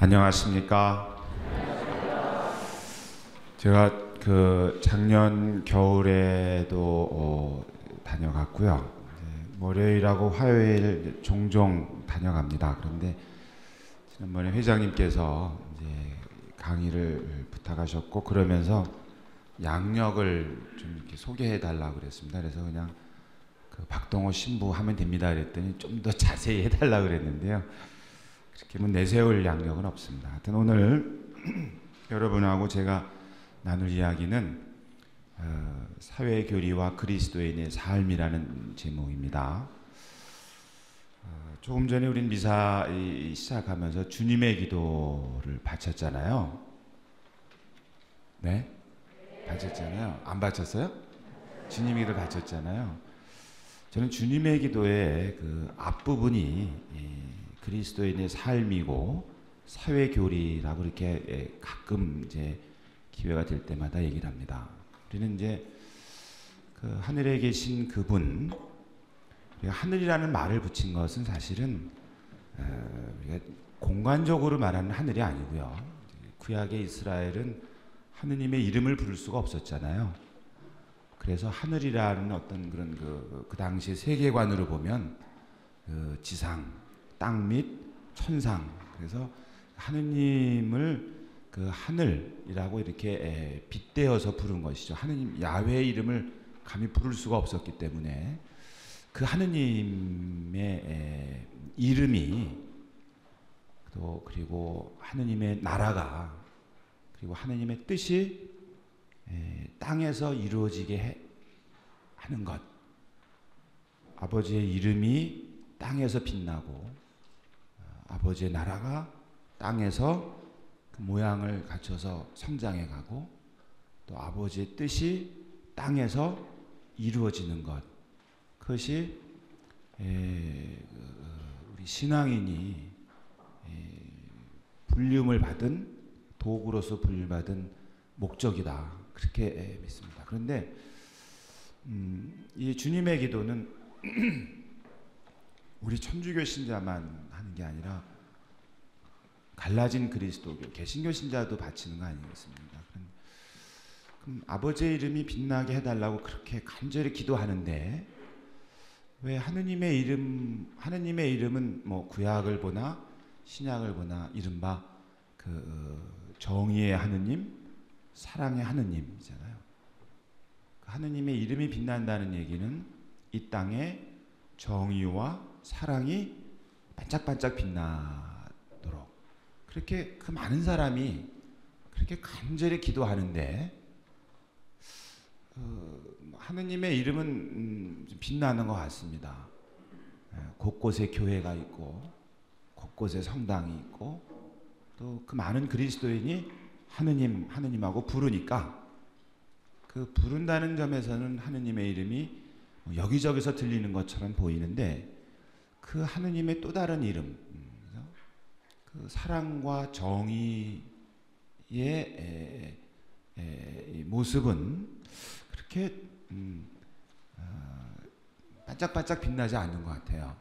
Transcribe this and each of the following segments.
안녕하십니까. 제가 작년 겨울에도 다녀갔고요. 월요일하고 화요일 종종 다녀갑니다. 그런데 지난번에 회장님께서 이제 강의를 부탁하셨고 그러면서 양력을 좀 이렇게 소개해 달라고 그랬습니다. 그래서 그냥 박동호 신부 하면 됩니다 그랬더니 좀 더 자세히 해달라고 그랬는데요. 그렇게 뭐 내세울 양력은 없습니다. 하여튼 오늘 여러분하고 제가 나눌 이야기는 사회교리와 그리스도인의 삶이라는 제목입니다. 조금 전에 우린 미사 시작하면서 주님의 기도를 바쳤잖아요. 네? 바쳤잖아요. 안 바쳤어요? 주님의 기도를 바쳤잖아요. 저는 주님의 기도의 그 앞부분이 그리스도인의 삶이고 사회교리라고 이렇게 가끔 이제 기회가 될 때마다 얘기를 합니다. 우리는 이제 그 하늘에 계신 그분, 우리가 하늘이라는 말을 붙인 것은 사실은 우리가 공간적으로 말하는 하늘이 아니고요. 구약의 이스라엘은 하느님의 이름을 부를 수가 없었잖아요. 그래서 하늘이라는 어떤 그런 그 당시의 세계관으로 보면 지상, 땅 및 천상, 그래서 하느님을 그 하늘이라고 이렇게 빗대어서 부른 것이죠. 하느님 야훼의 이름을 감히 부를 수가 없었기 때문에 그 하느님의 이름이 또 그리고 하느님의 나라가 그리고 하느님의 뜻이 땅에서 이루어지게 하는 것, 아버지의 이름이 땅에서 빛나고 아버지의 나라가 땅에서 그 모양을 갖춰서 성장해가고 또 아버지의 뜻이 땅에서 이루어지는 것, 그것이 우리 신앙인이 불림을 받은 도구로서 불림받은 목적이다, 그렇게 믿습니다. 그런데 이 주님의 기도는 우리 천주교 신자만 하는 게 아니라 갈라진 그리스도교, 개신교 신자도 바치는 거 아니겠습니까? 그럼 아버지의 이름이 빛나게 해달라고 그렇게 간절히 기도하는데 왜 하느님의 이름은 뭐 구약을 보나 신약을 보나 이른바 그 정의의 하느님, 사랑의 하느님이잖아요. 그 하느님의 이름이 빛난다는 얘기는 이 땅에 정의와 사랑이 반짝반짝 빛나도록 그렇게 그 많은 사람이 그렇게 간절히 기도하는데 하느님의 이름은 빛나는 것 같습니다. 곳곳에 교회가 있고 곳곳에 성당이 있고 또 그 많은 그리스도인이 하느님하고 부르니까 그 부른다는 점에서는 하느님의 이름이 여기저기서 들리는 것처럼 보이는데 그 하느님의 또 다른 이름, 그 사랑과 정의의 모습은 그렇게 반짝반짝 빛나지 않는 것 같아요.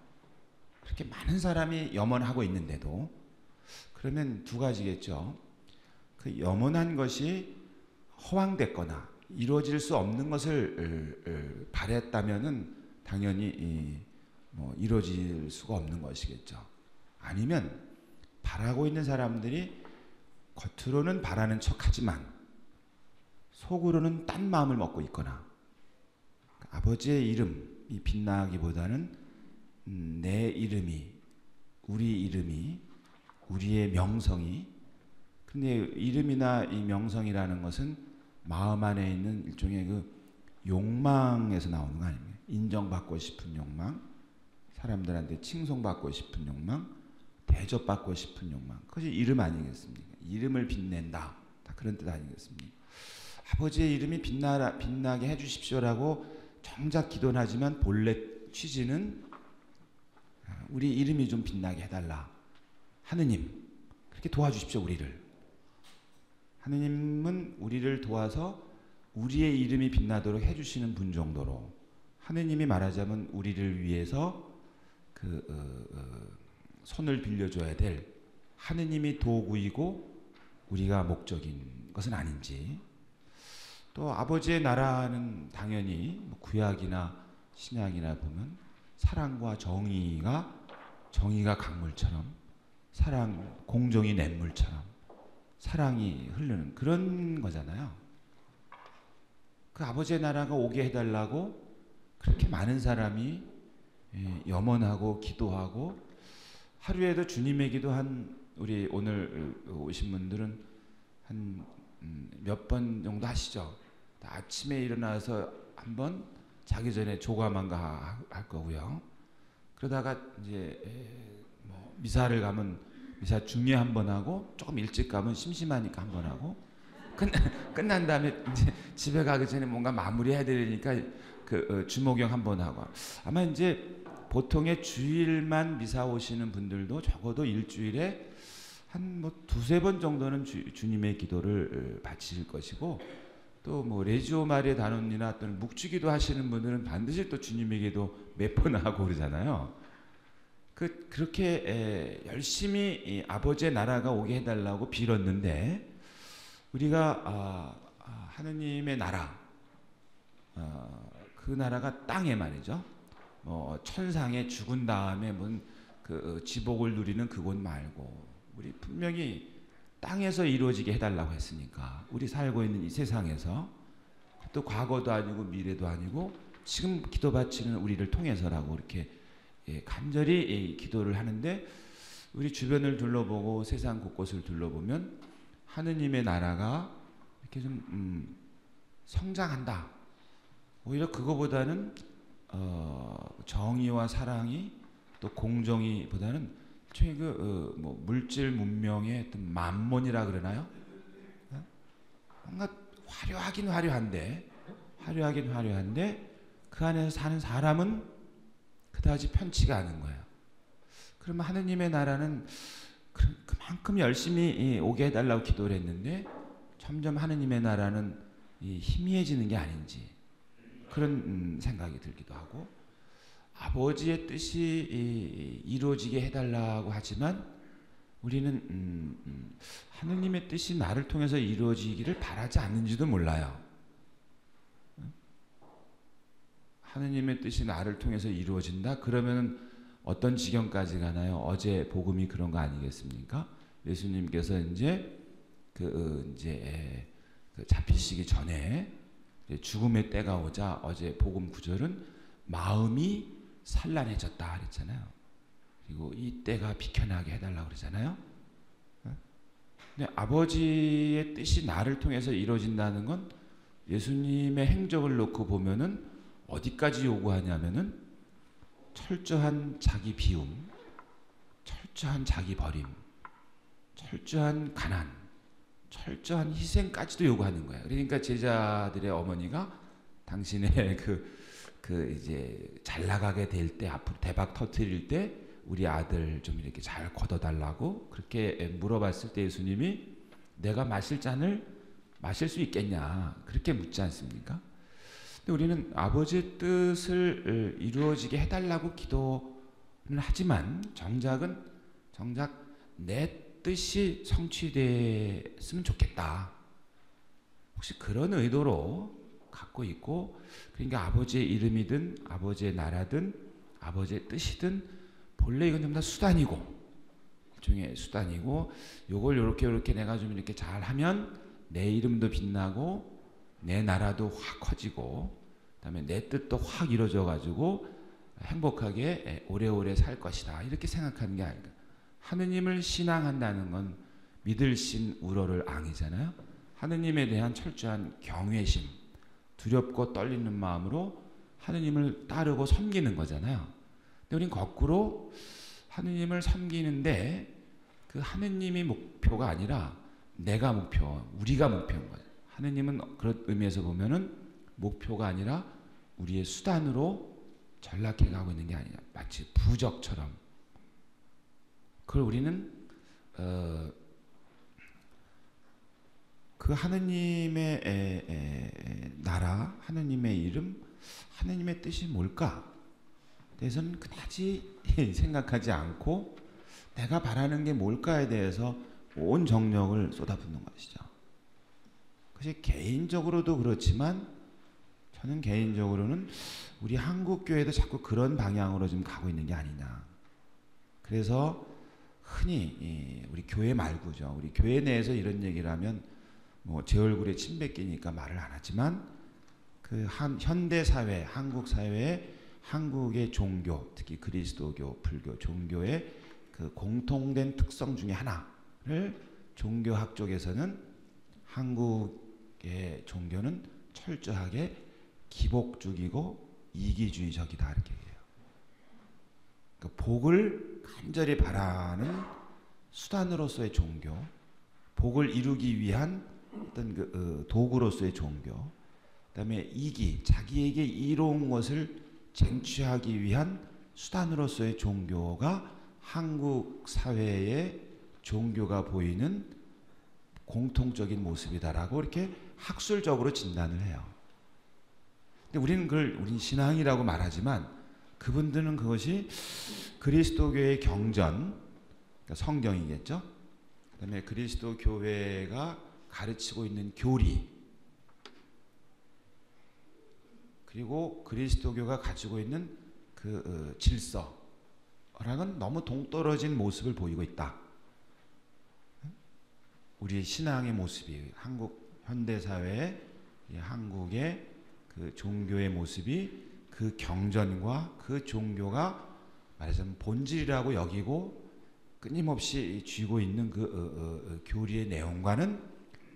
그렇게 많은 사람이 염원하고 있는데도 그러면 두 가지겠죠. 그 염원한 것이 허황됐거나 이루어질 수 없는 것을 바랬다면은 당연히 이루어질 수가 없는 것이겠죠. 아니면 바라고 있는 사람들이 겉으로는 바라는 척하지만 속으로는 딴 마음을 먹고 있거나 아버지의 이름이 빛나기보다는 내 이름이, 우리 이름이, 우리의 명성이, 근데 이름이나 이 명성이라는 것은 마음 안에 있는 일종의 그 욕망에서 나오는 거 아닙니까? 인정받고 싶은 욕망, 사람들한테 칭송받고 싶은 욕망, 대접받고 싶은 욕망, 그것이 이름 아니겠습니까? 이름을 빛낸다, 다 그런 뜻 아니겠습니까? 아버지의 이름이 빛나게 해주십시오라고 정작 기도는 하지만 본래 취지는 우리 이름이 좀 빛나게 해달라. 하느님, 그렇게 도와주십시오, 우리를. 하느님은 우리를 도와서 우리의 이름이 빛나도록 해주시는 분 정도로 하느님이 말하자면 우리를 위해서 손을 빌려줘야 될 하느님이 도구이고 우리가 목적인 것은 아닌지, 또 아버지의 나라는 당연히 구약이나 신약이나 보면 사랑과 정의가 강물처럼, 사랑, 공정이 냇물처럼 사랑이 흐르는 그런 거잖아요. 그 아버지의 나라가 오게 해달라고 그렇게 많은 사람이 염원하고 기도하고, 하루에도 주님의 기도 우리 오늘 오신 분들은 한 몇 번 정도 하시죠. 아침에 일어나서 한번, 자기 전에 조감한가 할 거고요. 그러다가 이제 뭐 미사를 가면 미사 중에 한 번 하고, 조금 일찍 가면 심심하니까 한 번 하고, 끝난 다음에 이제 집에 가기 전에 뭔가 마무리해야 되니까 주목영 한 번 하고. 아마 이제 보통의 주일만 미사 오시는 분들도 적어도 일주일에 한 뭐 두세 번 정도는 주님의 기도를 바치실 것이고, 또 뭐 레지오 마리아 단원이나 또는 묵주기도 하시는 분들은 반드시 또 주님의 기도 몇 번 하고 그러잖아요. 그렇게 열심히 아버지의 나라가 오게 해달라고 빌었는데, 우리가 하느님의 나라, 그 나라가 땅에 말이죠. 천상에 죽은 다음에 그 지복을 누리는 그곳 말고, 우리 분명히 땅에서 이루어지게 해달라고 했으니까, 우리 살고 있는 이 세상에서, 또 과거도 아니고 미래도 아니고 지금 기도 바치는 우리를 통해서라고 이렇게 간절히 기도를 하는데, 우리 주변을 둘러보고 세상 곳곳을 둘러보면 하느님의 나라가 이렇게 좀 성장한다. 오히려 그거보다는 정의와 사랑이, 또 공정이보다는 일종의 뭐 물질 문명의 어떤 만몬이라 그러나요? 뭔가 화려하긴 화려한데 그 안에서 사는 사람은 그다지 편치가 않은 거예요. 그러면 하느님의 나라는 그만큼 열심히 오게 해달라고 기도를 했는데, 점점 하느님의 나라는 희미해지는 게 아닌지, 그런 생각이 들기도 하고, 아버지의 뜻이 이루어지게 해달라고 하지만 우리는 하느님의 뜻이 나를 통해서 이루어지기를 바라지 않는지도 몰라요. 하느님의 뜻이 나를 통해서 이루어진다? 그러면 어떤 지경까지 가나요? 어제 복음이 그런 거 아니겠습니까? 예수님께서 이제 잡히시기 전에 죽음의 때가 오자, 어제 복음 구절은 마음이 산란해졌다 그랬잖아요. 그리고 이 때가 비켜나게 해달라고 그러잖아요. 근데 아버지의 뜻이 나를 통해서 이루어진다는 건 예수님의 행적을 놓고 보면은 어디까지 요구하냐면은 철저한 자기 비움, 철저한 자기 버림, 철저한 가난, 철저한 희생까지도 요구하는 거예요. 그러니까 제자들의 어머니가 당신의 이제 잘 나가게 될 때, 앞으로 대박 터뜨릴 때 우리 아들 좀 이렇게 잘 걷어달라고 그렇게 물어봤을 때 예수님이 내가 마실 잔을 마실 수 있겠냐 그렇게 묻지 않습니까? 근데 우리는 아버지의 뜻을 이루어지게 해달라고 기도는 하지만 정작 내 뜻이 성취됐으면 좋겠다. 혹시 그런 의도로 갖고 있고, 그러니까 아버지의 이름이든 아버지의 나라든 아버지의 뜻이든 본래 이건 전부 다 수단이고, 일종의 수단이고, 요걸 요렇게 내가 좀 이렇게 잘하면 내 이름도 빛나고 내 나라도 확 커지고 그다음에 내 뜻도 확 이루어져 가지고 행복하게 오래오래 살 것이다, 이렇게 생각하는 게 아닌가. 하느님을 신앙한다는 건 믿을 신 우러를 앙이잖아요. 하느님에 대한 철저한 경외심, 두렵고 떨리는 마음으로 하느님을 따르고 섬기는 거잖아요. 근데 우린 거꾸로 하느님을 섬기는데 그 하느님이 목표가 아니라 내가 목표, 우리가 목표인 거죠. 하느님은 그런 의미에서 보면은 목표가 아니라 우리의 수단으로 전락해 가고 있는 게 아니냐, 마치 부적처럼. 그걸 우리는 그 하느님의 나라, 하느님의 이름, 하느님의 뜻이 뭘까? 대해서는 그다지 생각하지 않고 내가 바라는 게 뭘까에 대해서 온 정력을 쏟아붓는 것이죠. 그것이 개인적으로도 그렇지만 저는 개인적으로는 우리 한국 교회도 자꾸 그런 방향으로 좀 가고 있는 게 아니냐. 그래서 흔히 우리 교회 말고죠. 우리 교회 내에서 이런 얘기를 하면 뭐 제 얼굴에 침 뱉기니까 말을 안 하지만 그 현대 사회, 한국 사회에 한국의 종교, 특히 그리스도교, 불교, 종교의 그 공통된 특성 중에 하나를 종교학 쪽에서는 한국의 종교는 철저하게 기복적이고 이기주의적이다 이렇게 얘기해요. 그러니까 복을 간절히 바라는 수단으로서의 종교, 복을 이루기 위한 어떤 그 도구로서의 종교, 그다음에 자기에게 이로운 것을 쟁취하기 위한 수단으로서의 종교가 한국 사회의 종교가 보이는 공통적인 모습이다라고 이렇게 학술적으로 진단을 해요. 근데 우리는 신앙이라고 말하지만 그분들은 그것이 그리스도교의 경전, 그러니까 성경이겠죠. 그다음에 그리스도 교회가 가르치고 있는 교리, 그리고 그리스도교가 가지고 있는 그 질서랑은 너무 동떨어진 모습을 보이고 있다. 우리 신앙의 모습이 한국 현대사회의 한국의 그 종교의 모습이 그 경전과 그 종교가 말하자면 본질이라고 여기고 끊임없이 쥐고 있는 그 교리의 내용과는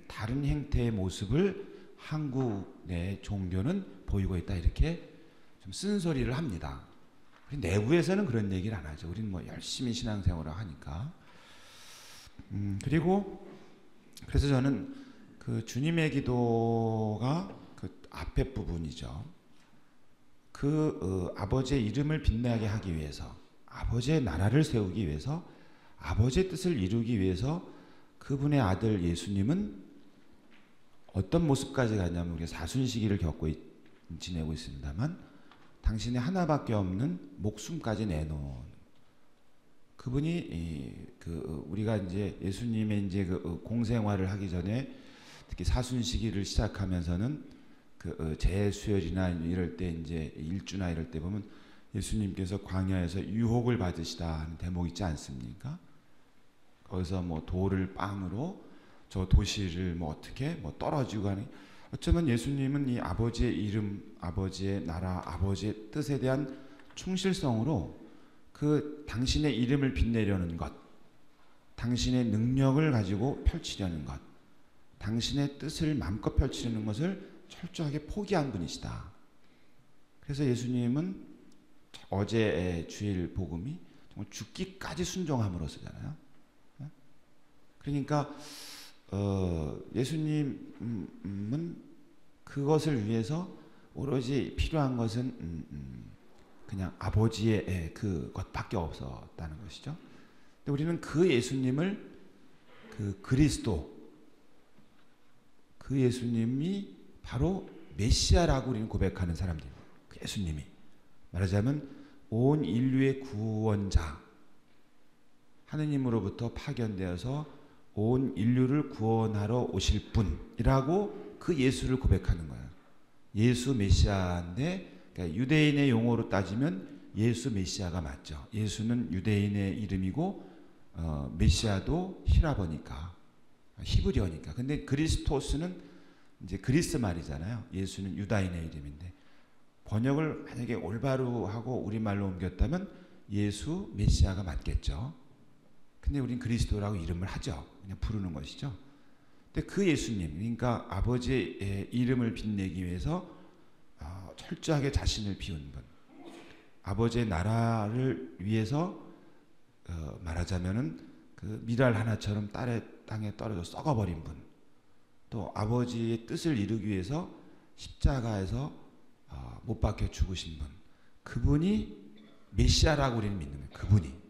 다른 형태의 모습을 한국 내 종교는 보이고 있다 이렇게 좀 쓴소리를 합니다. 내부에서는 그런 얘기를 안 하죠. 우리는 뭐 열심히 신앙생활을 하니까. 그래서 저는 그 주님의 기도가 그 앞에 부분이죠. 아버지의 이름을 빛나게 하기 위해서, 아버지의 나라를 세우기 위해서, 아버지의 뜻을 이루기 위해서 그분의 아들 예수님은 어떤 모습까지 갔냐면 우리가 사순시기를 지내고 있습니다만 당신의 하나밖에 없는 목숨까지 내놓은 그분이 우리가 이제 예수님의 이제 그 공생활을 하기 전에 특히 사순시기를 시작하면서는 그 재수혈이나 이럴 때 이제 일주나 이럴 때 보면 예수님께서 광야에서 유혹을 받으시다 하는 대목 있지 않습니까? 거기서 뭐 돌을 빵으로 저 도시를 뭐 어떻게 뭐 떨어지고 하는, 어쩌면 예수님은 이 아버지의 이름, 아버지의 나라, 아버지의 뜻에 대한 충실성으로 그 당신의 이름을 빛내려는 것, 당신의 능력을 가지고 펼치려는 것, 당신의 뜻을 마음껏 펼치려는 것을 철저하게 포기한 분이시다. 그래서 예수님은 어제의 주일 복음이 정말 죽기까지 순종함으로써잖아요. 그러니까 예수님은 그것을 위해서 오로지 필요한 것은 그냥 아버지의 그것밖에 없었다는 것이죠. 근데 우리는 그 예수님을 그 그리스도, 그 예수님이 바로 메시아라고 우리는 고백하는 사람들입니다. 그 예수님이 말하자면 온 인류의 구원자, 하느님으로부터 파견되어서 온 인류를 구원하러 오실 분이라고 그 예수를 고백하는 거예요. 예수 메시아인데, 그러니까 유대인의 용어로 따지면 예수 메시아가 맞죠. 예수는 유대인의 이름이고 메시아도 히라버니까, 히브리어니까. 근데 그리스토스는 이제 그리스 말이잖아요. 예수는 유다인의 이름인데 번역을 만약에 올바로 하고 우리말로 옮겼다면 예수 메시아가 맞겠죠. 근데 우린 그리스도라고 이름을 하죠. 그냥 부르는 것이죠. 근데 그 예수님, 그러니까 아버지의 이름을 빛내기 위해서 철저하게 자신을 비운 분, 아버지의 나라를 위해서 말하자면은 그 미랄 하나처럼 땅에 떨어져 썩어버린 분, 또 아버지의 뜻을 이루기 위해서 십자가에서 못 박혀 죽으신 분, 그분이 메시아라고 우리는 믿는 거예요. 그분이.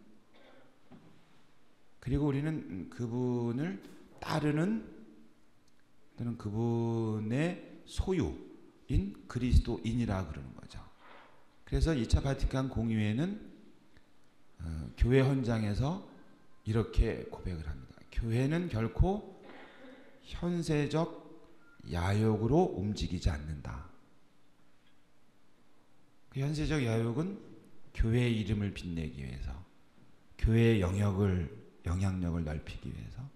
그리고 우리는 그분을 따르는 또는 그분의 소유인 그리스도인이라고 그러는 거죠. 그래서 2차 바티칸 공의회는 교회 헌장에서 이렇게 고백을 합니다. 교회는 결코 현세적 야욕으로 움직이지 않는다. 그 현세적 야욕은 교회의 이름을 빛내기 위해서, 교회의 영향력을 넓히기 위해서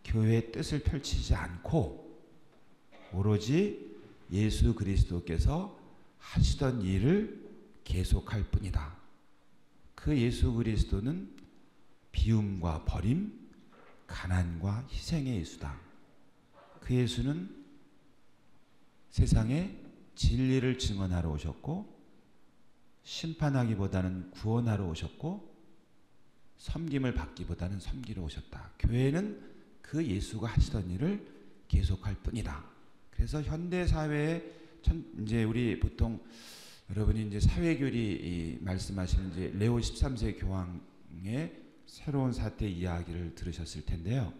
교회의 뜻을 펼치지 않고 오로지 예수 그리스도께서 하시던 일을 계속할 뿐이다. 그 예수 그리스도는 비움과 버림, 가난과 희생의 예수다. 그 예수는 세상에 진리를 증언하러 오셨고 심판하기보다는 구원하러 오셨고 섬김을 받기보다는 섬기러 오셨다. 교회는 그 예수가 하시던 일을 계속할 뿐이다. 그래서 현대 사회에 이제 우리 보통 여러분이 이제 사회교리 말씀하시는 이제 레오 13세 교황의 새로운 사태 이야기를 들으셨을 텐데요.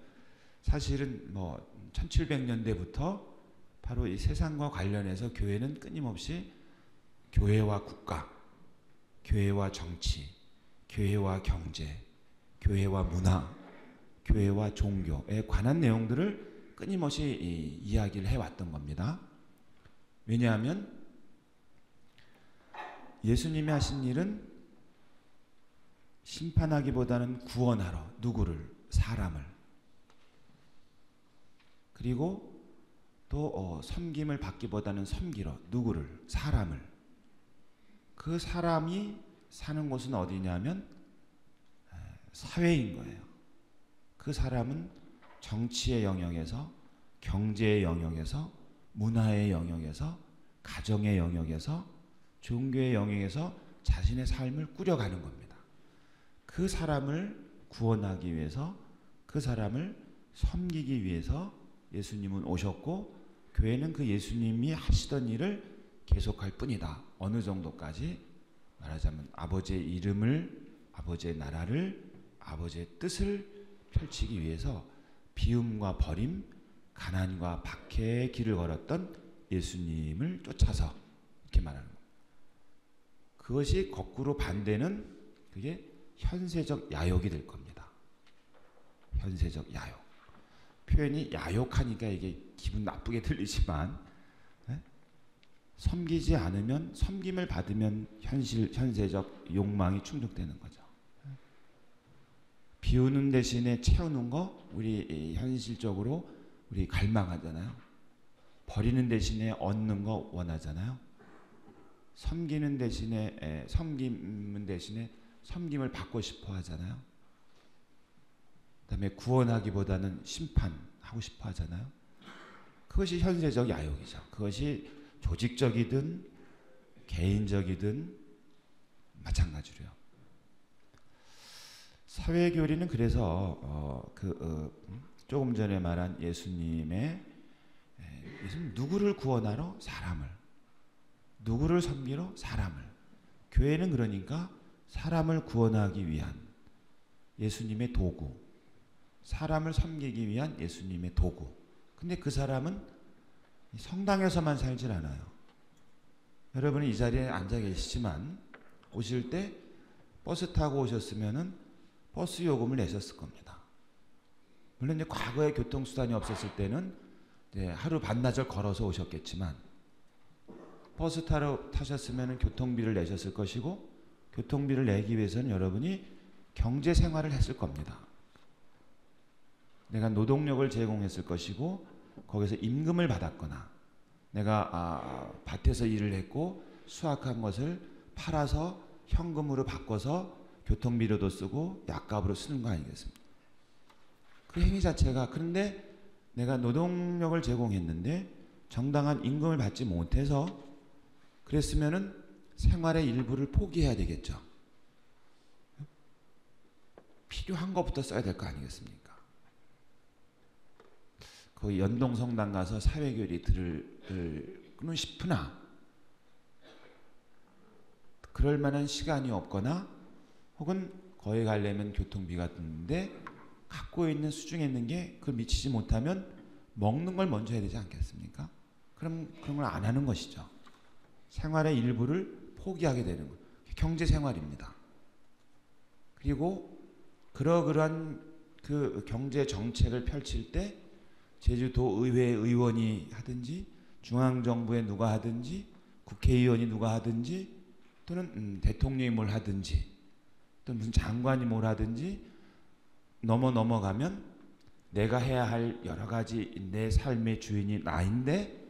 사실은 뭐 1700년대부터 바로 이 세상과 관련해서 교회는 끊임없이 교회와 국가, 교회와 정치, 교회와 경제, 교회와 문화, 교회와 종교에 관한 내용들을 끊임없이 이야기를 해왔던 겁니다. 왜냐하면 예수님이 하신 일은 심판하기보다는 구원하러, 누구를? 사람을. 그리고 또 섬김을 받기보다는 섬기러, 누구를? 사람을. 그 사람이 사는 곳은 어디냐면 사회인 거예요. 그 사람은 정치의 영역에서, 경제의 영역에서, 문화의 영역에서, 가정의 영역에서, 종교의 영역에서 자신의 삶을 꾸려가는 겁니다. 그 사람을 구원하기 위해서, 그 사람을 섬기기 위해서 예수님은 오셨고, 교회는 그 예수님이 하시던 일을 계속할 뿐이다. 어느 정도까지? 말하자면 아버지의 이름을, 아버지의 나라를, 아버지의 뜻을 펼치기 위해서 비움과 버림, 가난과 박해의 길을 걸었던 예수님을 쫓아서 이렇게 말하는 겁니다. 그것이 거꾸로 반대는 그게 현세적 야욕이 될 겁니다. 현세적 야욕. 표현이 야욕하니까 이게 기분 나쁘게 들리지만 섬기지 않으면, 섬김을 받으면 현세적 욕망이 충족되는 거죠. 비우는 대신에 채우는 거 우리 현실적으로 우리 갈망하잖아요. 버리는 대신에 얻는 거 원하잖아요. 섬기는 대신에 섬김을 받고 싶어 하잖아요. 그다음에 구원하기보다는 심판하고 싶어 하잖아요. 그것이 현세적 야욕이죠. 그것이 조직적이든 개인적이든 마찬가지로요. 사회교리는 그래서 조금 전에 말한 예수님은 누구를 구원하러? 사람을. 누구를 섬기러? 사람을. 교회는 그러니까 사람을 구원하기 위한 예수님의 도구, 사람을 섬기기 위한 예수님의 도구. 근데 그 사람은 성당에서만 살질 않아요. 여러분이 이 자리에 앉아 계시지만 오실 때 버스 타고 오셨으면은 버스 요금을 내셨을 겁니다. 물론 이제 과거에 교통수단이 없었을 때는 하루 반나절 걸어서 오셨겠지만 버스 타셨으면 교통비를 내셨을 것이고, 교통비를 내기 위해서는 여러분이 경제 생활을 했을 겁니다. 내가 노동력을 제공했을 것이고, 거기서 임금을 받았거나, 내가 밭에서 일을 했고 수확한 것을 팔아서 현금으로 바꿔서 교통비로도 쓰고 약값으로 쓰는 거 아니겠습니까? 그 행위 자체가, 그런데 내가 노동력을 제공했는데 정당한 임금을 받지 못해서 그랬으면은 생활의 일부를 포기해야 되겠죠. 필요한 것부터 써야 될 거 아니겠습니까? 거기 연동성당 가서 사회교리 들을고는 싶으나 그럴 만한 시간이 없거나, 혹은 거기 가려면 교통비가 드는데 갖고 있는 수중에 있는 게 그걸 미치지 못하면 먹는 걸 먼저 해야 되지 않겠습니까? 그럼 그런 걸 안 하는 것이죠. 생활의 일부를 포기하게 되는 것. 경제 생활입니다. 그리고 그러한 그 경제 정책을 펼칠 때 제주도 의회 의원이 하든지 중앙정부에 누가 하든지 국회의원이 누가 하든지 또는 대통령이 뭘 하든지 또 무슨 장관이 뭘 하든지 넘어가면 내가 해야 할 여러 가지 내 삶의 주인이 나인데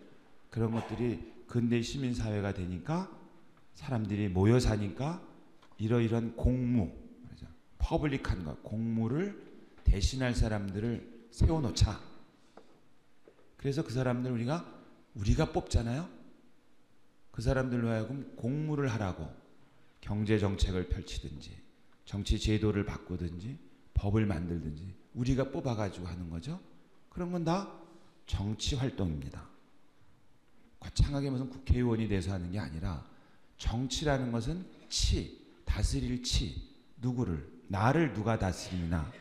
그런 것들이 근대 시민사회가 되니까 사람들이 모여 사니까 이러이러한 공무, 퍼블릭한 것, 공무를 대신할 사람들을 세워놓자. 그래서 그 사람들 우리가 뽑잖아요. 그 사람들로 하여금 공무를 하라고 경제 정책을 펼치든지 정치 제도를 바꾸든지 법을 만들든지 우리가 뽑아가지고 하는 거죠. 그런 건 다 정치 활동입니다. 거창하게 무슨 국회의원이 돼서 하는 게 아니라 정치라는 것은 다스릴 누구를, 나를 누가 다스리나.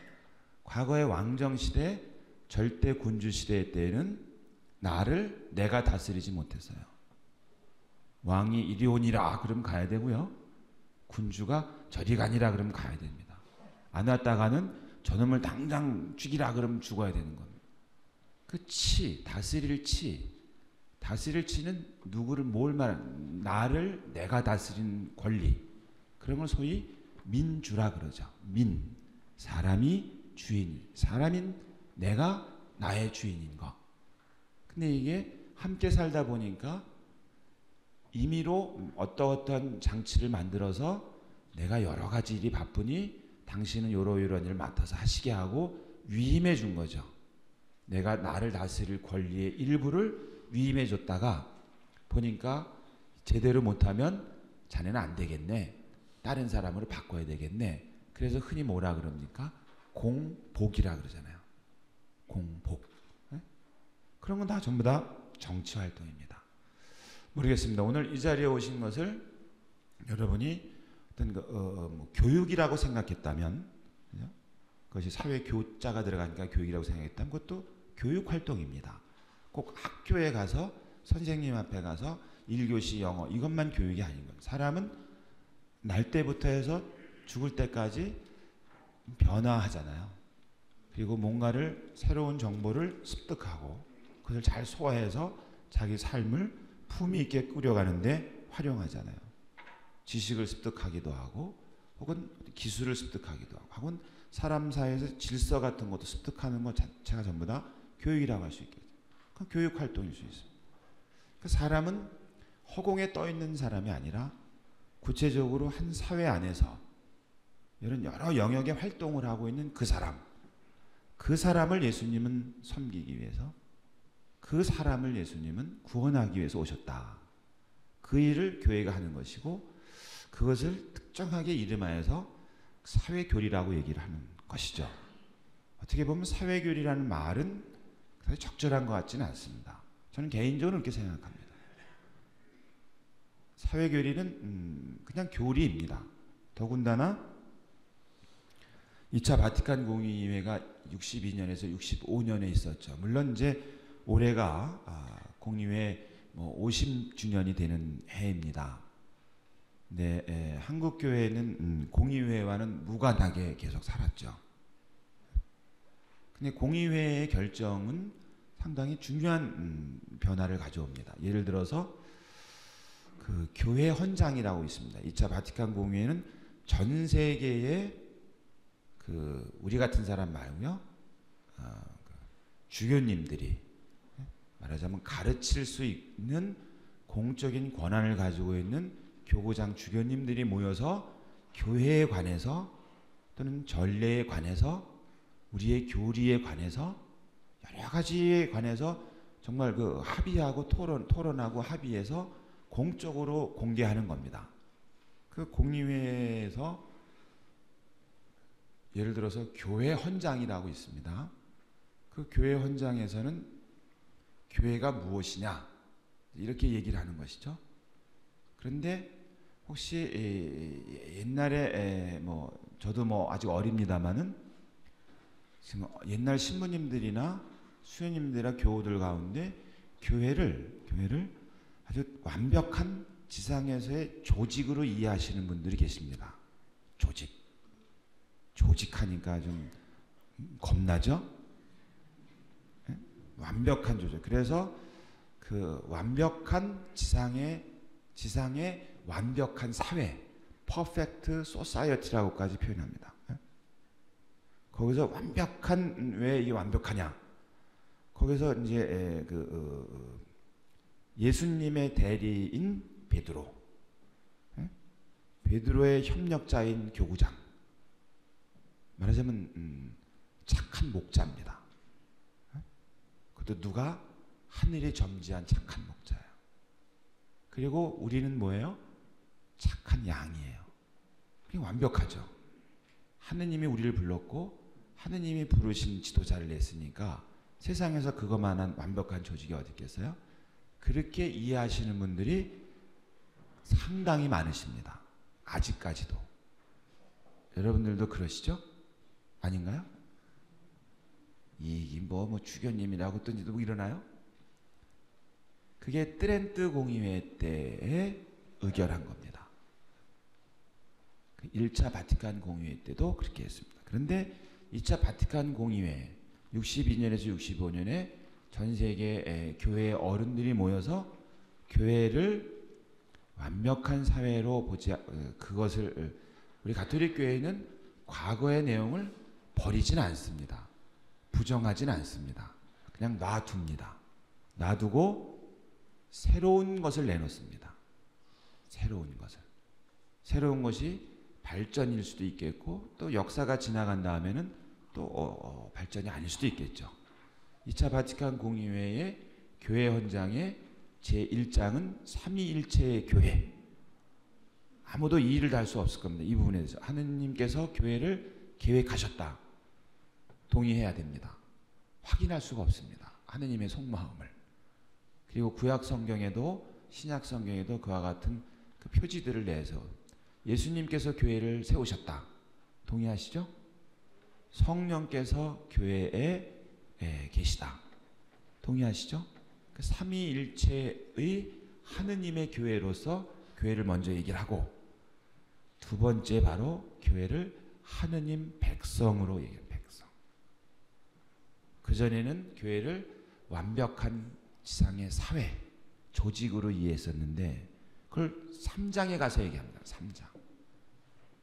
과거의 왕정시대, 절대 군주시대 때에는 나를 내가 다스리지 못했어요. 왕이 이리 오니라 그러면 가야 되고요. 군주가 저리 가니라 그러면 가야 됩니다. 안 왔다가는 저놈을 당장 죽이라 그러면 죽어야 되는 겁니다. 그 다스릴 치는 누구를 나를 내가 다스린 권리. 그런 걸 소위 민주라 그러죠. 사람이 주인, 사람인 내가 나의 주인인 거. 근데 이게 함께 살다 보니까 임의로 어떠한 장치를 만들어서 내가 여러 가지 일이 바쁘니 당신은 요런 일을 맡아서 하시게 하고 위임해 준 거죠. 내가 나를 다스릴 권리의 일부를 위임해 줬다가 보니까 제대로 못하면 자네는 안 되겠네. 다른 사람으로 바꿔야 되겠네. 그래서 흔히 뭐라 그럽니까? 공복이라 그러잖아요. 공복. 네? 그런 건 다 전부 다 정치 활동입니다. 모르겠습니다. 오늘 이 자리에 오신 것을 여러분이 어떤 교육이라고 생각했다면, 그죠? 그것이 사회 교자가 들어가니까 교육이라고 생각했다면 그것도 교육 활동입니다. 꼭 학교에 가서 선생님 앞에 가서 1교시 영어 이것만 교육이 아닌 거예요. 사람은 날 때부터 해서 죽을 때까지 변화하잖아요. 그리고 뭔가를 새로운 정보를 습득하고 그것을 잘 소화해서 자기 삶을 품위 있게 꾸려가는데 활용하잖아요. 지식을 습득하기도 하고 혹은 기술을 습득하기도 하고 혹은 사람 사이에서 질서 같은 것도 습득하는 것 자체가 전부 다 교육이라고 할 수 있겠죠. 그건 교육 활동일 수 있습니다. 그 사람은 허공에 떠 있는 사람이 아니라 구체적으로 한 사회 안에서 이런 여러 영역의 활동을 하고 있는 그 사람을 예수님은 섬기기 위해서, 그 사람을 예수님은 구원하기 위해서 오셨다. 그 일을 교회가 하는 것이고 그것을 특정하게 이름하여서 사회교리라고 얘기를 하는 것이죠. 어떻게 보면 사회교리라는 말은 그다지 적절한 것 같지는 않습니다. 저는 개인적으로 그렇게 생각합니다. 사회교리는 그냥 교리입니다. 더군다나 2차 바티칸 공의회가 62년에서 65년에 있었죠. 물론 이제 올해가 공의회 50주년이 되는 해입니다. 네, 한국 교회는 공의회와는 무관하게 계속 살았죠. 근데 공의회의 결정은 상당히 중요한 변화를 가져옵니다. 예를 들어서 그 교회 헌장이라고 있습니다. 2차 바티칸 공의회는 전 세계의 그 우리 같은 사람 말고요, 주교님들이 말하자면 가르칠 수 있는 공적인 권한을 가지고 있는 교구장 주교님들이 모여서 교회에 관해서 또는 전례에 관해서 우리의 교리에 관해서 여러 가지에 관해서 정말 그 합의하고 토론하고 합의해서 공적으로 공개하는 겁니다. 그 공의회에서 예를 들어서 교회 헌장이라고 있습니다. 그 교회 헌장에서는 교회가 무엇이냐 이렇게 얘기를 하는 것이죠. 그런데 혹시 옛날에 저도 아직 어립니다마는 지금 옛날 신부님들이나 수녀님들이나 교우들 가운데 교회를 아주 완벽한 지상에서의 조직으로 이해하시는 분들이 계십니다. 조직하니까 좀 겁나죠? 예? 완벽한 조직. 그래서 그 완벽한 지상의 완벽한 사회, perfect society라고까지 표현합니다. 예? 거기서 완벽한, 왜 이게 완벽하냐? 거기서 이제 예수님의 대리인 베드로, 예? 베드로의 협력자인 교구장, 말하자면 착한 목자입니다. 예? 그것도 누가? 하늘이 점지한 착한 목자예요. 그리고 우리는 뭐예요? 착한 양이에요. 그게 완벽하죠. 하느님이 우리를 불렀고 하느님이 부르신 지도자를 냈으니까 세상에서 그것만한 완벽한 조직이 어디 있겠어요? 그렇게 이해하시는 분들이 상당히 많으십니다. 아직까지도. 여러분들도 그러시죠? 아닌가요? 이 뭐 주교님이라고 또 뭐 일어나요? 그게 트렌트 공의회 때에 의결한 겁니다. 1차 바티칸 공의회 때도 그렇게 했습니다. 그런데 2차 바티칸 공의회 62년에서 65년에 전 세계 교회 어른들이 모여서 교회를 완벽한 사회로 보지, 그것을, 우리 가톨릭 교회는 과거의 내용을 버리진 않습니다. 부정하진 않습니다. 그냥 놔둡니다. 놔두고 새로운 것을 내놓습니다. 새로운 것을. 새로운 것이 발전일 수도 있겠고 또 역사가 지나간 다음에는 또 발전이 아닐 수도 있겠죠. 2차 바티칸 공의회의 교회 헌장의 제1장은 삼위일체의 교회. 아무도 이의를 달 수 없을 겁니다. 이 부분에 대해서. 하느님께서 교회를 계획하셨다. 동의해야 됩니다. 확인할 수가 없습니다. 하느님의 속마음을. 그리고 구약 성경에도 신약 성경에도 그와 같은 그 표지들을 내서 예수님께서 교회를 세우셨다. 동의하시죠? 성령께서 교회에 계시다. 동의하시죠? 그 삼위일체의 하느님의 교회로서 교회를 먼저 얘기를 하고 두 번째 바로 교회를 하느님 백성으로 얘기해요. 백성. 그전에는 교회를 완벽한 지상의 사회, 조직으로 이해했었는데 그걸 3장에 가서 얘기합니다. 3장.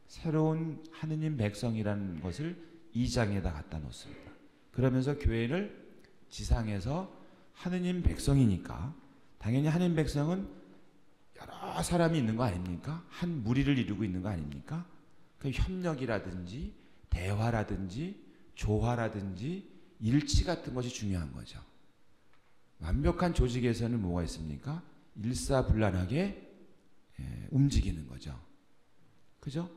새로운 하느님 백성이라는 것을 2장에다 갖다 놓습니다. 그러면서 교회를 지상에서 하느님 백성이니까 당연히 하느님 백성은 여러 사람이 있는 거 아닙니까? 한 무리를 이루고 있는 거 아닙니까? 그 협력이라든지 대화라든지 조화라든지 일치 같은 것이 중요한 거죠. 완벽한 조직에서는 뭐가 있습니까? 일사불란하게 움직이는 거죠. 그죠?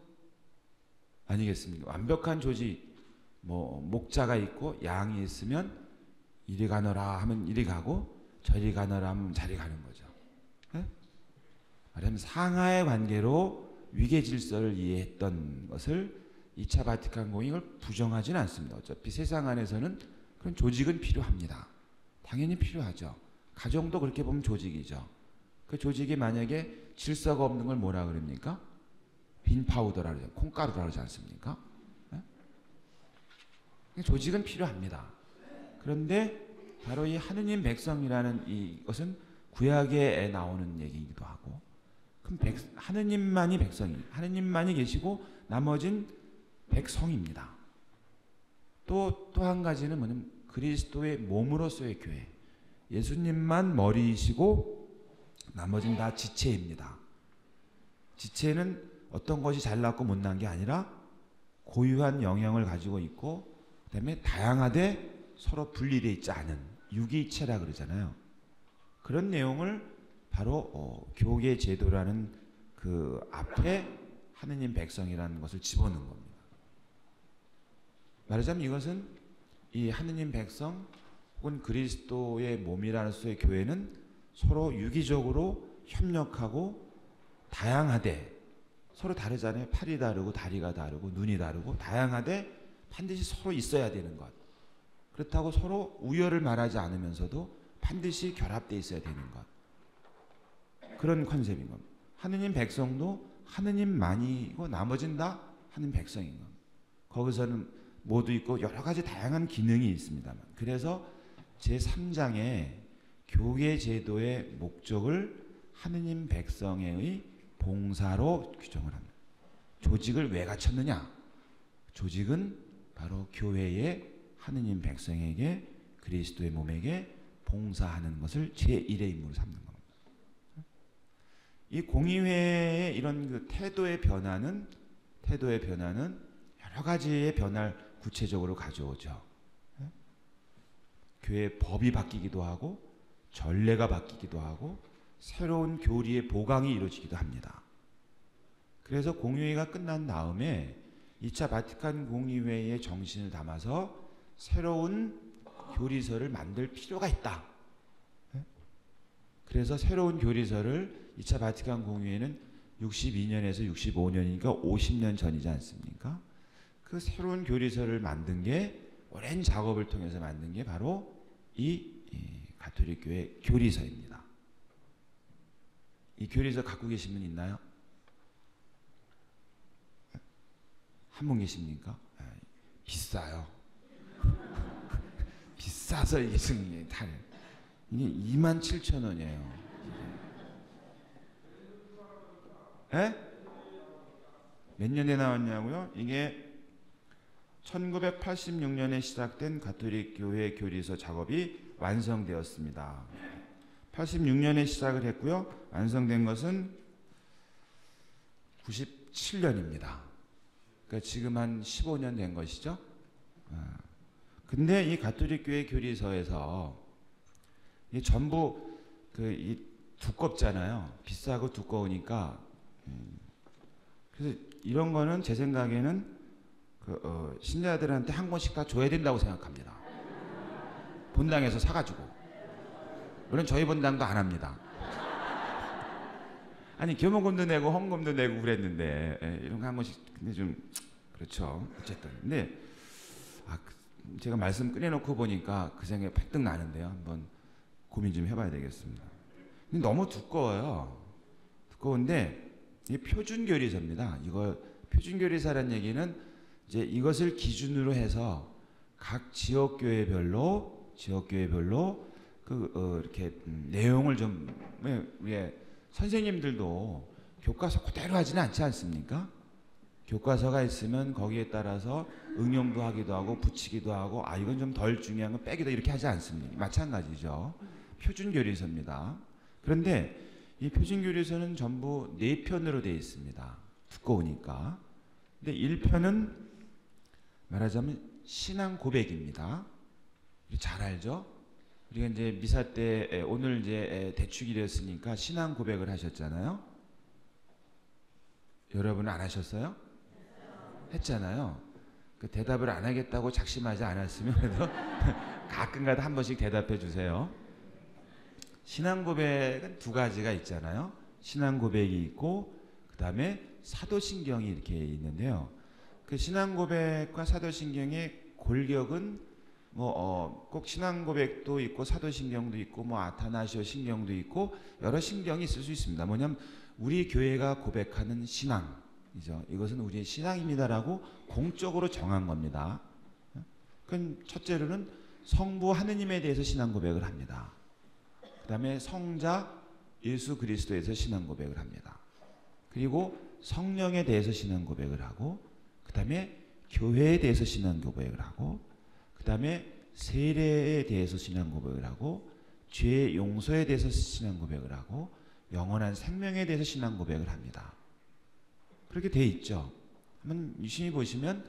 아니겠습니까? 완벽한 조직, 뭐 목자가 있고 양이 있으면 이리 가너라 하면 이리 가고 저리 가너라 하면 저리 가는 거죠. 네? 말하자면 상하의 관계로 위계 질서를 이해했던 것을 2차 바티칸 공의를 부정하지는 않습니다. 어차피 세상 안에서는 그런 조직은 필요합니다. 당연히 필요하죠. 가정도 그렇게 보면 조직이죠. 그 조직이 만약에 질서가 없는 걸 뭐라 그럽니까? 빈 파우더라 그러죠. 콩가루라 그러지 않습니까? 네? 조직은 필요합니다. 그런데 바로 이 하느님 백성이라는 이것은 구약에 나오는 얘기이기도 하고 그럼 하느님만이 백성이 하느님만이 계시고 나머진 백성입니다. 또 한 가지는 뭐냐면 그리스도의 몸으로서의 교회. 예수님만 머리이시고 나머지는 다 지체입니다. 지체는 어떤 것이 잘났고 못난 게 아니라 고유한 영향을 가지고 있고 그다음에 다양하되 서로 분리되어 있지 않은 유기체라 그러잖아요. 그런 내용을 바로 교계 제도라는 그 앞에 하느님 백성이라는 것을 집어넣은 겁니다. 말하자면 이것은 이 하느님 백성 혹은 그리스도의 몸이라는 수의 교회는 서로 유기적으로 협력하고 다양하되 서로 다르잖아요. 팔이 다르고 다리가 다르고 눈이 다르고 다양하되 반드시 서로 있어야 되는 것. 그렇다고 서로 우열을 말하지 않으면서도 반드시 결합되어 있어야 되는 것. 그런 컨셉인 겁니다. 하느님 백성도 하느님만이고 나머지는 다 하느님 백성인 겁니다. 거기서는 모두 있고 여러 가지 다양한 기능이 있습니다만, 그래서 제3장에 교회 제도의 목적을 하느님 백성의 봉사로 규정을 합니다. 조직을 왜 갖췄느냐? 조직은 바로 교회의 하느님 백성에게 그리스도의 몸에게 봉사하는 것을 제1의 임무로 삼는 겁니다. 이 공의회의 이런 그 태도의 변화는 여러 가지의 변화를 구체적으로 가져오죠. 교회 법이 바뀌기도 하고 전례가 바뀌기도 하고 새로운 교리의 보강이 이루어지기도 합니다. 그래서 공의회가 끝난 다음에 2차 바티칸 공의회의 정신을 담아서 새로운 교리서를 만들 필요가 있다. 그래서 새로운 교리서를 2차 바티칸 공의회는 62년에서 65년이니까 50년 전이지 않습니까? 그 새로운 교리서를 만든 게, 오랜 작업을 통해서 만든 게 바로 이 가톨릭 교회 교리서입니다. 이 교리서 갖고 계신 분 있나요? 한 분 계십니까? 비싸요. 비싸서 이게 지금 이게 27,000원이에요. 에? 몇 년에 나왔냐고요? 이게 1986년에 시작된 가톨릭 교회 교리서 작업이 완성되었습니다. 86년에 시작을 했고요. 완성된 것은 97년입니다. 그러니까 지금 한 15년 된 것이죠. 근데 이 가톨릭 교회 교리서에서 이 전부 이 두껍잖아요. 비싸고 두꺼우니까. 그래서 이런 거는 제 생각에는 신자들한테 한 권씩 다 줘야 된다고 생각합니다. 본당에서 사가지고. 물론 저희 본당도 안 합니다. 아니 교목금도 내고 헌금도 내고 그랬는데 이런 거 한 번씩 근데 좀 그렇죠. 어쨌든 근데 제가 말씀 꺼내놓고 보니까 그 생각이 발뜩 나는데요. 한번 고민 좀 해봐야 되겠습니다. 근데 너무 두꺼워요. 두꺼운데 이게 표준 교리서입니다. 이거 표준 교리서라는 얘기는 이제 이것을 기준으로 해서 각 지역 교회별로 이렇게 내용을 좀 우리 선생님들도 교과서 그대로 하지는 않지 않습니까? 교과서가 있으면 거기에 따라서 응용도 하기도 하고 붙이기도 하고 이건 좀 덜 중요한 건 빼기도 이렇게 하지 않습니까? 마찬가지죠. 표준 교리서입니다. 그런데 이 표준 교리서는 전부 4편으로 되어 있습니다. 두꺼우니까. 근데 1편은 말하자면 신앙 고백입니다. 잘 알죠? 우리가 이제 미사 때 오늘 이제 대축일이었으니까 신앙 고백을 하셨잖아요. 여러분은 안 하셨어요? 했잖아요. 그 대답을 안 하겠다고 작심하지 않았으면 그래도 가끔가다 한 번씩 대답해 주세요. 신앙 고백은 2가지가 있잖아요. 신앙 고백이 있고 그 다음에 사도신경이 이렇게 있는데요. 그 신앙 고백과 사도신경의 골격은 꼭 신앙 고백도 있고 사도신경도 있고 아타나시오 신경도 있고 여러 신경이 있을 수 있습니다. 뭐냐면 우리 교회가 고백하는 신앙이죠. 이것은 우리의 신앙입니다라고 공적으로 정한 겁니다. 그럼 첫째로는 성부 하느님에 대해서 신앙 고백을 합니다. 그 다음에 성자 예수 그리스도에서 신앙 고백을 합니다. 그리고 성령에 대해서 신앙 고백을 하고 그 다음에 교회에 대해서 신앙 고백을 하고 그 다음에 세례에 대해서 신앙 고백을 하고 죄 용서에 대해서 신앙 고백을 하고 영원한 생명에 대해서 신앙 고백을 합니다. 그렇게 돼 있죠. 한번 유심히 보시면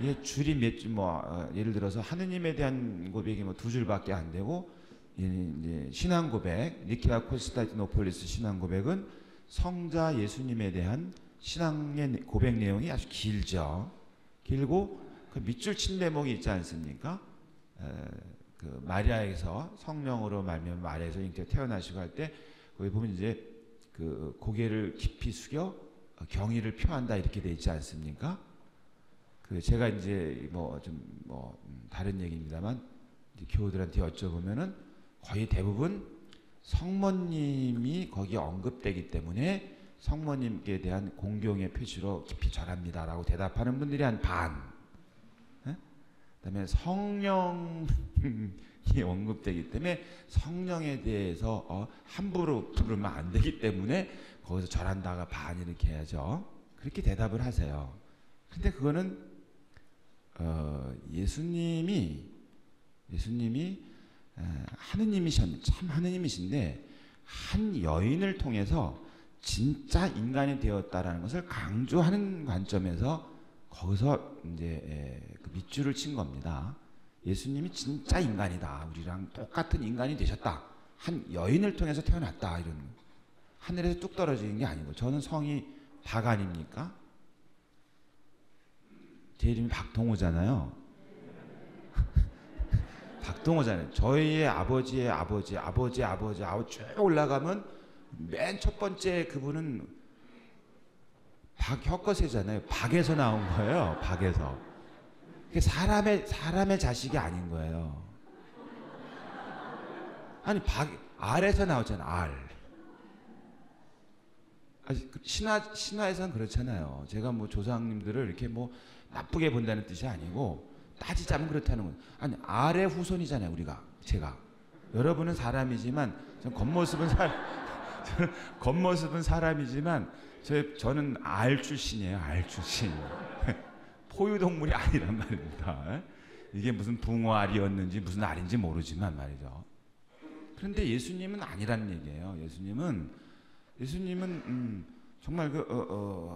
이게 줄이 예를 들어서 하느님에 대한 고백이 2줄밖에 안 되고 이제 신앙 고백 니케아 콘스탄티노폴리스 신앙 고백은 성자 예수님에 대한 신앙의 고백 내용이 아주 길죠. 길고 그 밑줄 친 대목이 있지 않습니까? 그 마리아에서 성령으로 말미암아 마리아에서 잉태 태어나시고 할 때 거기 보면 이제 그 고개를 깊이 숙여 경의를 표한다 이렇게 돼 있지 않습니까? 그 제가 이제 다른 얘기입니다만 이제 교우들한테 여쭤보면은 거의 대부분 성모님이 거기에 언급되기 때문에 성모님께 대한 공경의 표시로 깊이 절합니다라고 대답하는 분들이 한 반. 그다음에 성령이 언급되기 때문에 성령에 대해서 함부로 부르면 안 되기 때문에 거기서 절한다가 반 이렇게 해야죠. 그렇게 대답을 하세요. 근데 그거는 예수님이 참 하느님이신데 한 여인을 통해서 진짜 인간이 되었다라는 것을 강조하는 관점에서 거기서 이제 그 밑줄을 친 겁니다. 예수님이 진짜 인간이다. 우리랑 똑같은 인간이 되셨다. 한 여인을 통해서 태어났다. 이런 하늘에서 뚝 떨어지는 게 아니고 저는 성이 박 아닙니까? 제 이름이 박동호잖아요. 박동호잖아요. 저희의 아버지의 아버지 쭉 올라가면 맨 첫 번째 그분은 박혁거세잖아요. 박에서 나온 거예요. 박에서. 사람의 자식이 아닌 거예요. 아니 알에서 나오잖아. 알. 신화에서는 그렇잖아요. 제가 뭐 조상님들을 이렇게 뭐 나쁘게 본다는 뜻이 아니고 따지자면 그렇다는 거예요. 아니 알의 후손이잖아요. 제가. 여러분은 사람이지만 겉모습은 사람이지만 저는 알 출신이에요. 알 출신. 포유동물이 아니란 말입니다. 이게 무슨 붕어알이었는지 무슨 알인지 모르지만 말이죠. 그런데 예수님은 아니라는 얘기예요. 예수님은 정말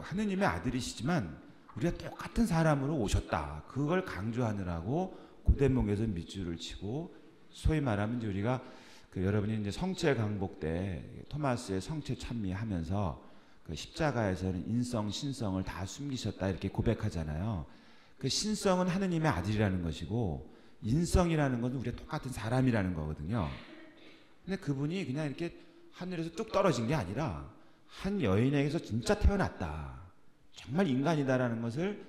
하느님의 아들이시지만 우리가 똑같은 사람으로 오셨다. 그걸 강조하느라고 그 대목에서 밑줄을 치고 소위 말하면 이제 우리가 여러분이 이제 성체 강복 때 토마스의 성체 찬미하면서 그 십자가에서는 인성, 신성을 다 숨기셨다 이렇게 고백하잖아요. 그 신성은 하느님의 아들이라는 것이고 인성이라는 것은 우리가 똑같은 사람이라는 거거든요. 근데 그분이 그냥 이렇게 하늘에서 뚝 떨어진 게 아니라 한 여인에게서 진짜 태어났다. 정말 인간이다라는 것을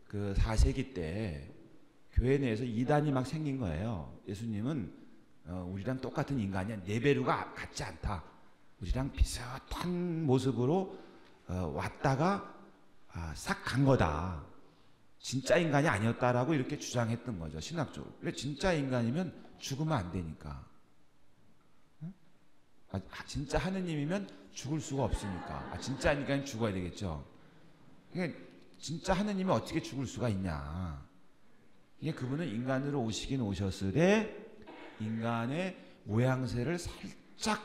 그 4세기 때 교회 내에서 이단이 막 생긴 거예요. 예수님은 우리랑 똑같은 인간이야. 네베루가 같지 않다. 우리랑 비슷한 모습으로 왔다가 싹 간 거다. 진짜 인간이 아니었다라고 이렇게 주장했던 거죠. 신학적으로. 그래 진짜 인간이면 죽으면 안 되니까. 진짜 하느님이면 죽을 수가 없으니까. 진짜 인간이 죽어야 되겠죠. 그러니까 진짜 하느님이 어떻게 죽을 수가 있냐. 이게 그분은 인간으로 오시긴 오셨으되 인간의 모양새를 살짝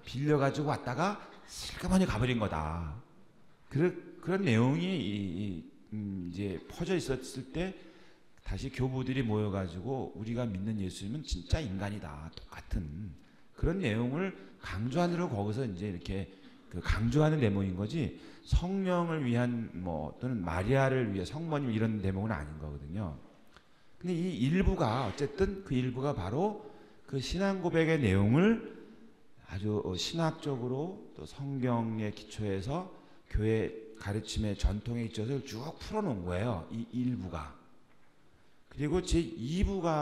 빌려가지고 왔다가 슬그머니 가버린 거다. 그런 내용이 이제 퍼져 있었을 때 다시 교부들이 모여가지고 우리가 믿는 예수님은 진짜 인간이다. 똑같은 그런 내용을 강조하느라고 거기서 이제 이렇게 강조하는 대목인 거지 성령을 위한 또는 마리아를 위해 성모님 이런 대목은 아닌 거거든요. 근데 이 일부가 어쨌든 그 일부가 바로 그 신앙 고백의 내용을 아주 신학적으로 또 성경의 기초에서 교회 가르침의 전통에 있어서 쭉 풀어놓은 거예요. 이 일부가. 그리고 제2편은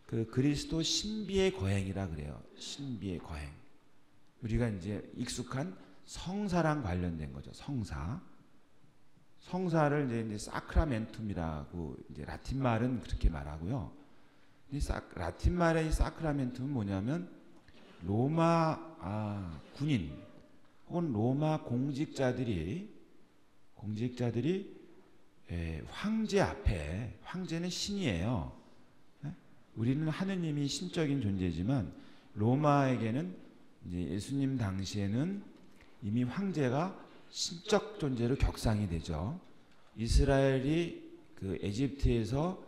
그 그리스도 신비의 거행이라 그래요. 신비의 거행. 우리가 이제 익숙한 성사랑 관련된 거죠. 성사를 이제 사크라멘툼이라고 이제 라틴 말은 그렇게 말하고요. 라틴 말의 사크라멘툼은 뭐냐면 로마 군인 혹은 로마 공직자들이 황제 앞에 황제는 신이에요. 우리는 하느님이 신적인 존재지만 로마에게는 이제 예수님 당시에는 이미 황제가 신적 존재로 격상이 되죠. 이스라엘이 그 에집트에서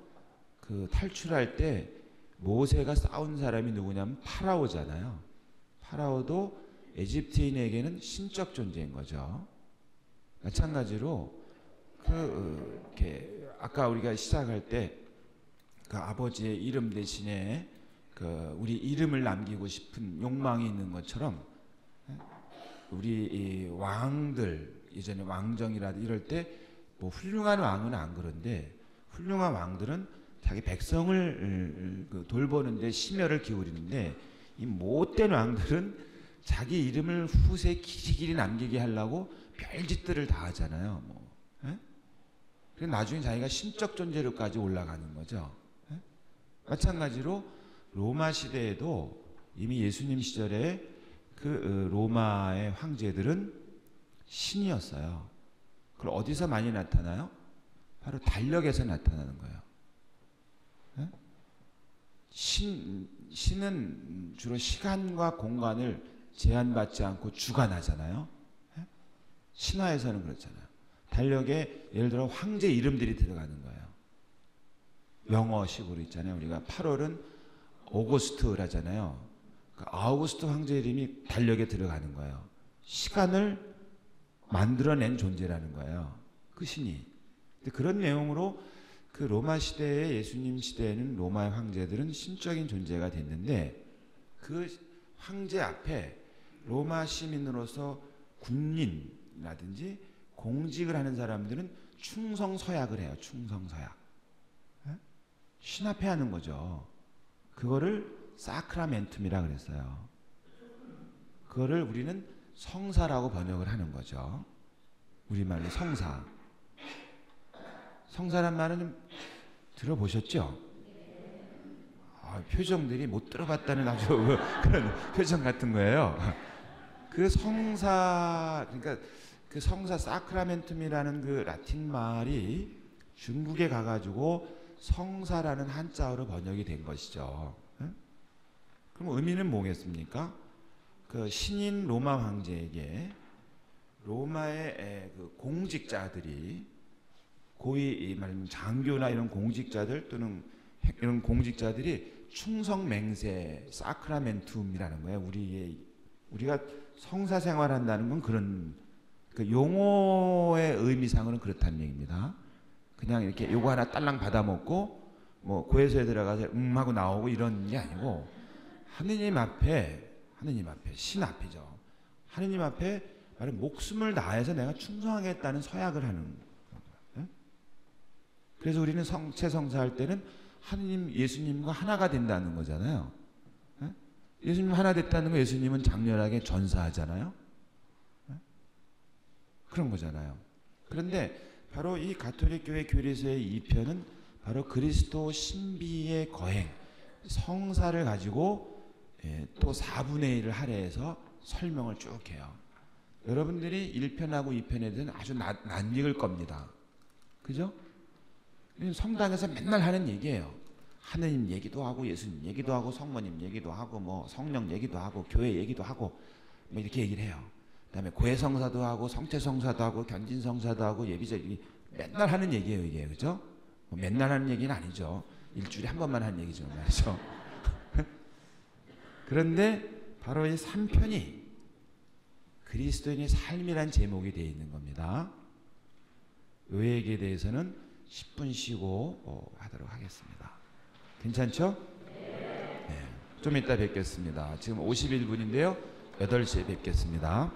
그 탈출할 때 모세가 싸운 사람이 누구냐면 파라오잖아요. 파라오도 에집트인에게는 신적 존재인 거죠. 마찬가지로 이렇게 아까 우리가 시작할 때 그 아버지의 이름 대신에 그 우리 이름을 남기고 싶은 욕망이 있는 것처럼 우리 이 왕들 예전에 왕정이라도 이럴 때 뭐 훌륭한 왕은 안 그런데 훌륭한 왕들은 자기 백성을 돌보는데 심혈을 기울이는데 이 못된 왕들은 자기 이름을 후세 길이길이 남기게 하려고 별짓들을 다 하잖아요. 그리고 나중에 자기가 신적 존재로까지 올라가는 거죠. 예? 마찬가지로 로마 시대에도 이미 예수님 시절에 그 로마의 황제들은 신이었어요. 그걸 어디서 많이 나타나요? 바로 달력에서 나타나는 거예요. 예? 신은 주로 시간과 공간을 제한받지 않고 주관하잖아요. 예? 신화에서는 그렇잖아요. 달력에 예를 들어 황제 이름들이 들어가는 거예요. 영어식으로 있잖아요. 우리가 8월은 오거스트라잖아요. 그 아우구스트 황제 이름이 달력에 들어가는 거예요. 시간을 만들어낸 존재라는 거예요. 그 신이. 근데 그런 내용으로 그 로마 시대의 예수님 시대에는 로마의 황제들은 신적인 존재가 됐는데 그 황제 앞에 로마 시민으로서 군인이라든지 공직을 하는 사람들은 충성서약을 해요. 충성서약. 신 앞에 하는 거죠. 그거를 사크라멘툼이라 그랬어요. 그거를 우리는 성사라고 번역을 하는 거죠. 우리말로 성사. 성사란 말은 좀 들어보셨죠? 표정들이 못 들어봤다는 아주 그런 표정 같은 거예요. 그 성사, 그러니까 그 성사 사크라멘툼이라는 그 라틴 말이 중국에 가가지고 성사라는 한자어로 번역이 된 것이죠. 그럼 의미는 뭐겠습니까? 그 신인 로마 황제에게 로마의 그 공직자들이 고위 말하면 장교나 이런 공직자들 또는 이런 공직자들이 충성 맹세 사크라멘툼이라는 거예요. 우리가 성사 생활한다는 건 그런 그 용어의 의미상으로는 그렇다는 얘기입니다. 그냥 이렇게 요거 하나 딸랑 받아 먹고 뭐 고해소에 들어가서 하고 나오고 이런 게 아니고 하느님 앞에 신 앞이죠. 하느님 앞에 말은 목숨을 다해서 내가 충성하겠다는 서약을 하는 거예요. 그래서 우리는 성체 성사할 때는 하느님 예수님과 하나가 된다는 거잖아요. 예수님 하나 됐다는 거 예수님은 장렬하게 전사하잖아요. 그런 거잖아요. 그런데 바로 이 가톨릭 교회 교리서의 이 편은 바로 그리스도 신비의 거행 성사를 가지고 또 4분의 1을 할애해서 설명을 쭉 해요. 여러분들이 1편하고 2편에 대해서는 아주 낯익을 겁니다. 그죠? 성당에서 맨날 하는 얘기예요. 하느님 얘기도 하고 예수님 얘기도 하고 성모님 얘기도 하고 뭐 성령 얘기도 하고 교회 얘기도 하고 뭐 이렇게 얘기를 해요. 그다음에 고해성사도 하고 성체성사도 하고 견진성사도 하고 예비적이 맨날 하는 얘기예요. 이게 그죠? 뭐 맨날 하는 얘기는 아니죠. 일주일에 한 번만 하는 얘기죠. 말이죠. 그런데 바로 이 3편이 그리스도인의 삶이란 제목이 되어 있는 겁니다. 이 얘기에 대해서는 10분 쉬고 하도록 하겠습니다. 괜찮죠? 네. 좀 이따 뵙겠습니다. 지금 51분인데요. 8시에 뵙겠습니다.